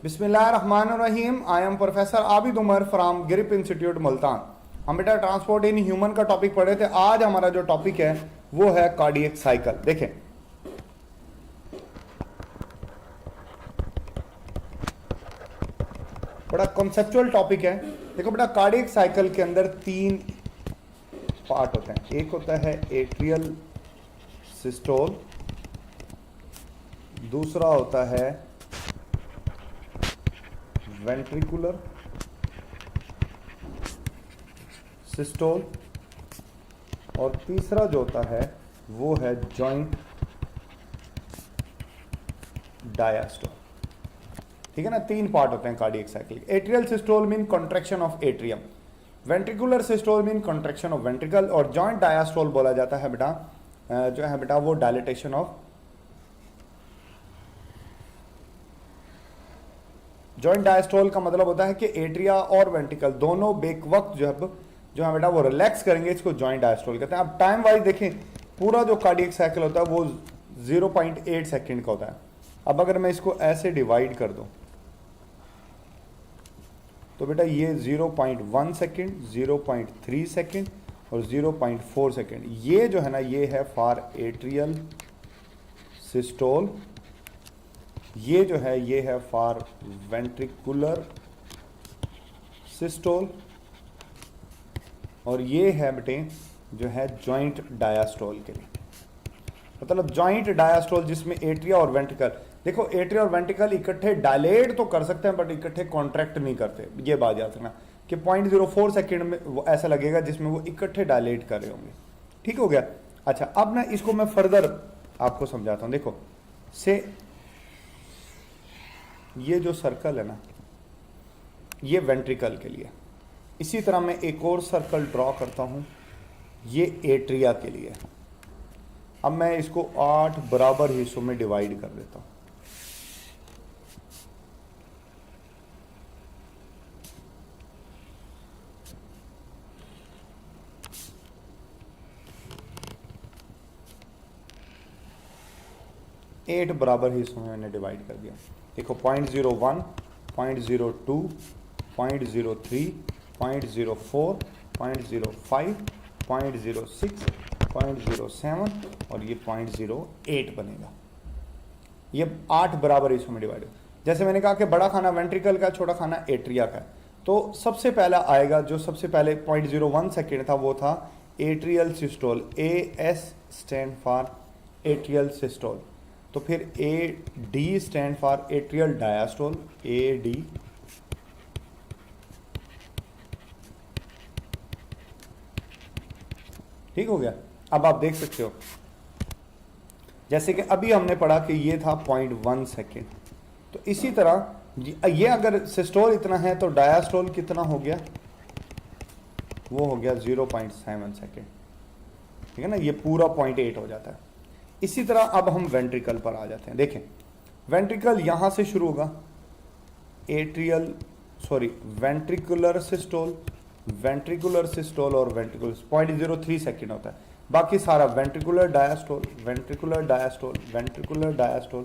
बिस्मिल्लाहिर्रहमानिर्रहीम। I am professor Abid Umar from Grip institute Multan. हम बेटा ट्रांसपोर्ट इन ह्यूमन का टॉपिक पढ़े थे। आज हमारा जो टॉपिक है वो है कार्डियक साइकिल। देखें, बड़ा कॉन्सेप्चुअल टॉपिक है। देखो बेटा, कार्डियक साइकिल के अंदर 3 पार्ट होते हैं। एक होता है एट्रियल सिस्टोल, दूसरा होता है वेंट्रिकुलर सिस्टोल और तीसरा जो होता है वो है जॉइंट डायस्टोल। ठीक है ना, 3 पार्ट होते हैं cardiac cycle. Atrial systole mean contraction of atrium, ventricular systole mean contraction of ventricle और जॉइंट डायस्टोल बोला जाता है बेटा जो है बेटा वो डायलेटेशन ऑफ जॉइंट डायस्टोल का मतलब होता है कि एट्रिया और वेंट्रिकल दोनों बेक वक्त जो है बेटा वो रिलैक्स करेंगे, इसको जॉइंट डायस्टोल कहते हैं। अब टाइम वाइज देखें, पूरा जो कार्डियक साइकिल होता है वो 0.8 सेकेंड का होता है। अब अगर मैं इसको ऐसे डिवाइड कर दूं तो बेटा ये 0.1 सेकेंड, 0.3 सेकेंड और 0.4 सेकेंड, ये जो है ना ये है फॉर एट्रियल सिस्टोल, ये जो है ये है फॉर वेंट्रिकुलर सिस्टोल और ये है बेटे जो है जॉइंट डायस्टोल के लिए। मतलब जॉइंट डायस्टोल जिसमें एट्रिया और वेंट्रिकल, देखो एट्रिया और वेंट्रिकल इकट्ठे डायलेट तो कर सकते हैं बट इकट्ठे कॉन्ट्रैक्ट नहीं करते। ये बात याद रखना कि 0.04 सेकेंड में वो ऐसा लगेगा जिसमें वो इकट्ठे डायलेट कर रहे होंगे। ठीक हो गया। अच्छा, अब मैं इसको मैं फर्दर आपको समझाता हूं। देखो से ये जो सर्कल है ना ये वेंट्रिकल के लिए, इसी तरह मैं एक और सर्कल ड्रॉ करता हूं, ये एट्रिया के लिए। अब मैं इसको 8 बराबर हिस्सों में डिवाइड कर देता हूं। एट बराबर हिस्सों में मैंने डिवाइड कर दिया। देखो 0.01, 0.02, 0.03, 0.04, 0.05, 0.06, 0.07 और ये 0.08 बनेगा। ये 8 बराबर हिस्सों में डिवाइड। जैसे मैंने कहा कि बड़ा खाना वेंट्रिकल का, छोटा खाना एट्रिया का, तो सबसे पहला आएगा जो सबसे पहले 0.01 सेकेंड था वो था atrial systole. AS stand for atrial systole. तो फिर AD stand for atrial diastole, AD। ठीक हो गया। अब आप देख सकते हो जैसे कि अभी हमने पढ़ा कि ये था 0.1 सेकेंड, तो इसी तरह ये अगर सिस्टोल इतना है तो डायस्टोल कितना हो गया, वो हो गया 0.7 सेकेंड। ठीक है ना, ये पूरा 0.8 हो जाता है। इसी तरह अब हम वेंट्रिकल पर आ जाते हैं। देखें, वेंट्रिकल यहां से शुरू होगा, वेंट्रिकुलर सिस्टोल, वेंट्रिकुलर सिस्टोल और वेंट्रिकुलर 0.03 सेकेंड होता है। बाकी सारा ventricular diastole, ventricular diastole, ventricular diastole,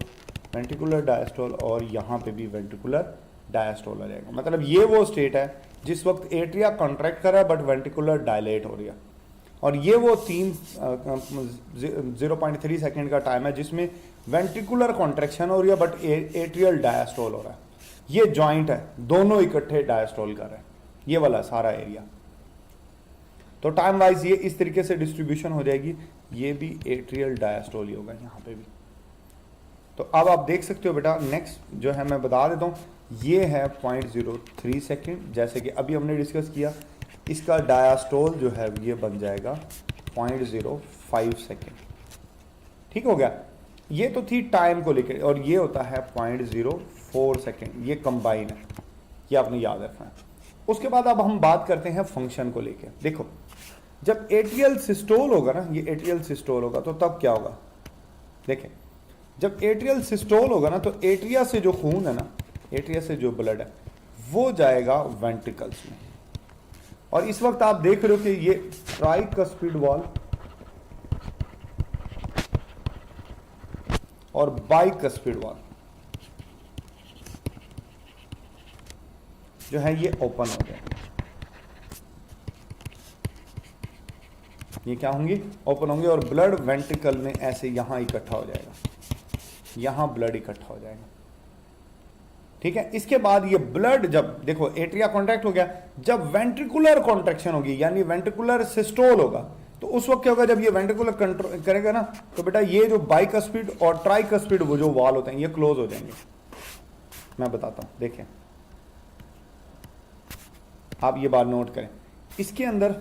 ventricular diastole और यहां पे भी वेंट्रिकुलर डायस्टोल आ जाएगा। मतलब ये वो स्टेट है जिस वक्त एट्रिया कॉन्ट्रैक्ट कर रहा है बट वेंट्रिकुलर डायलेट हो रही है। और ये वो 0.3 सेकेंड का टाइम है जिसमें वेंट्रिकुलर कॉन्ट्रैक्शन हो रही है बट एट्रियल डायस्टोल हो रहा है। ये जॉइंट है, दोनों इकट्ठे डायस्टोल कर रहे हैं, ये वाला सारा एरिया। तो टाइम वाइज ये इस तरीके से डिस्ट्रीब्यूशन हो जाएगी। ये भी एट्रियल डायस्टोल ही होगा यहाँ पे भी। तो अब आप देख सकते हो बेटा, नेक्स्ट जो है मैं बता देता हूँ, ये है 0.03 सेकेंड। जैसे कि अभी हमने डिस्कस किया, इसका डायस्टोल जो है ये बन जाएगा 0.05 सेकेंड। ठीक हो गया। ये तो थी टाइम को लेकर, और ये होता है 0.04 सेकेंड। ये कंबाइन है, ये आपने याद रखना है। उसके बाद अब हम बात करते हैं फंक्शन को लेकर। देखो, जब एट्रियल सिस्टोल होगा ना, ये एट्रियल सिस्टोल होगा तो तब क्या होगा। देखें, जब एट्रियल सिस्टोल होगा ना तो एट्रिया से जो खून है ना, एट्रिया से जो ब्लड है वो जाएगा वेंट्रिकल्स में। और इस वक्त आप देख रहे हो कि ये ट्राइकस्पिड वॉल और बाइकस्पिड वॉल, जो है ये ओपन हो जाएंगे। ये क्या होंगी? ओपन होंगे और ब्लड वेंट्रिकल में ऐसे यहां इकट्ठा हो जाएगा, यहां ब्लड इकट्ठा हो जाएगा। ठीक है, इसके बाद ये ब्लड जब देखो एट्रिया कॉन्ट्रैक्ट हो गया, जब वेंट्रिकुलर कॉन्ट्रैक्शन होगी यानी वेंट्रिकुलर सिस्टोल होगा, तो उस वक्त क्या होगा? जब ये वेंट्रिकुलर कंट्रोल करेगा ना, तो बेटा ये जो बाइकस्पिड और ट्राइकस्पिड वो जो वाल होते हैं ये क्लोज हो जाएंगे। मैं बताता हूं, देखें आप ये बात नोट करें। इसके अंदर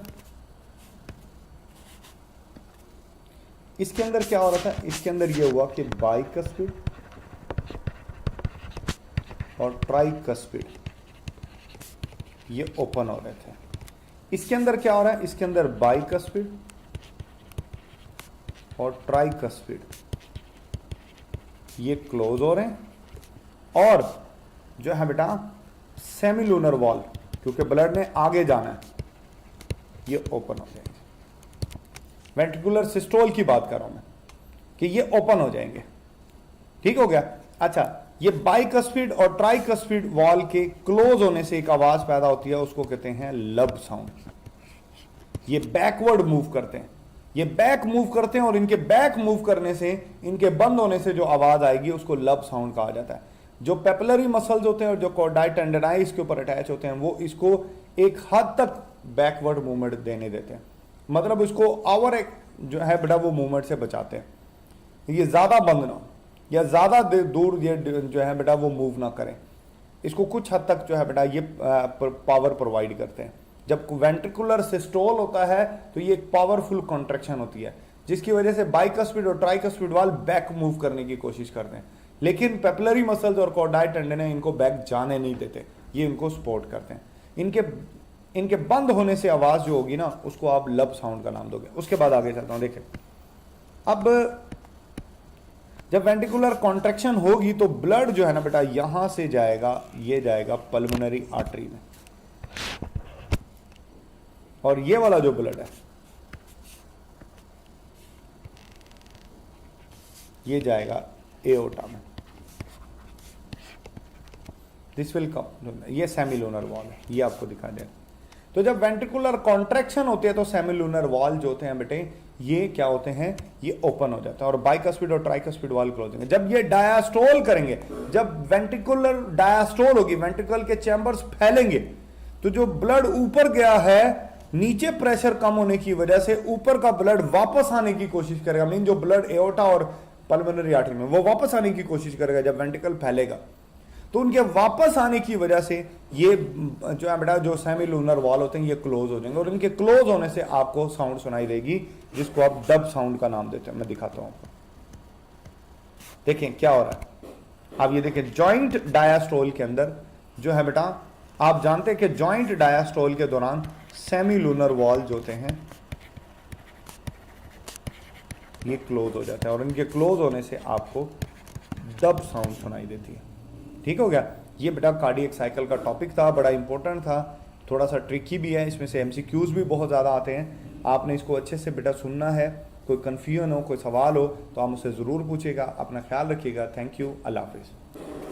क्या हो रहा था? इसके अंदर ये हुआ कि बाइकस्पिड और ट्राइकस्पिड ये ओपन हो रहे थे। इसके अंदर क्या हो रहा है? इसके अंदर बाइकस्पिड और ट्राइकस्पिड ये क्लोज हो रहे हैं, और जो है बेटा सेमिलूनर वॉल, क्योंकि ब्लड ने आगे जाना है, ये ओपन हो जाएंगे। वेंट्रिकुलर सिस्टोल की बात कर रहा हूं मैं कि ये ओपन हो जाएंगे। ठीक हो गया? अच्छा, ये बाइकस्पिड और ट्राइकस्पिड वॉल के क्लोज होने से एक आवाज पैदा होती है, उसको कहते हैं लब साउंड। ये बैकवर्ड मूव करते हैं, ये बैक मूव करते हैं, और इनके बैक मूव करने से, इनके बंद होने से जो आवाज आएगी उसको लब साउंड कहा जाता है। जो पेपलरी मसल्स होते हैं और जो कॉर्डाई टेंडनाई इसके ऊपर अटैच होते हैं, वो इसको एक हद तक बैकवर्ड मूवमेंट देने देते हैं, मतलब इसको आवर एक जो है बेटा वो मूवमेंट से बचाते हैं। ये ज्यादा बंद ना हो या ज्यादा दूर ये जो है बेटा वो मूव ना करें, इसको कुछ हद तक जो है बेटा ये पावर प्रोवाइड करते हैं। जब वेंट्रिकुलर सिस्टोल होता है तो ये एक पावरफुल कॉन्ट्रैक्शन होती है, जिसकी वजह से बाइकस्पिड और ट्राइकस्पिड वाल बैक मूव करने की कोशिश करते हैं, लेकिन पेपलरी मसल्स और कॉर्डाई टेंडन इनको बैक जाने नहीं देते, ये इनको सपोर्ट करते हैं। इनके बंद होने से आवाज जो होगी ना, उसको आप लब साउंड का नाम दोगे। उसके बाद आगे चलता हूं, देखें अब जब वेंट्रिकुलर कॉन्ट्रैक्शन होगी तो ब्लड जो है ना बेटा यहां से जाएगा, ये जाएगा पल्मोनरी आर्टरी में, और ये वाला जो ब्लड है ये जाएगा एओर्टा में। दिस विल कम, ये सेमिलूनर वॉल है, ये आपको दिखा दे। तो जब वेंट्रिकुलर कॉन्ट्रैक्शन होती है तो सेमिलूनर वॉल जो होते हैं बेटे ये क्या होते हैं? ये ओपन हो जाता है, और बाइकस्पिड और ट्राइकस्पिड वॉल क्लोज होंगे। जब ये डायास्टोल करेंगे, जब वेंट्रिकुलर डायास्टोल होगी, वेंट्रिकल के चैम्बर्स फैलेंगे, तो जो ब्लड ऊपर गया है, नीचे प्रेशर कम होने की वजह से ऊपर का ब्लड वापस आने की कोशिश करेगा। मीन जो ब्लड एओर्टा और पल्मोनरी आर्टरी में वो वापस आने की कोशिश करेगा जब वेंट्रिकल फैलेगा, तो उनके वापस आने की वजह से ये जो है बेटा जो सेमिलूनर वॉल होते हैं ये क्लोज हो जाएंगे, और इनके क्लोज होने से आपको साउंड सुनाई देगी, जिसको आप डब साउंड का नाम देते हैं। मैं दिखाता हूं आपको, देखें क्या हो रहा है। आप ये देखें, जॉइंट डायास्टोल के अंदर जो है बेटा, आप जानते हैं कि जॉइंट डायास्टोल के दौरान सेमिलूनर वॉल जो होते हैं ये क्लोज हो जाता है, और इनके क्लोज होने से आपको डब साउंड सुनाई देती है। ठीक हो गया? ये बेटा कार्डियक साइकिल का टॉपिक था, बड़ा इंपॉर्टेंट था, थोड़ा सा ट्रिकी भी है, इसमें से एमसीक्यूज भी बहुत ज़्यादा आते हैं। आपने इसको अच्छे से बेटा सुनना है। कोई कन्फ्यूजन हो, कोई सवाल हो तो आप मुझसे ज़रूर पूछेगा। अपना ख्याल रखिएगा। Thank you. अल्लाह हाफिज़।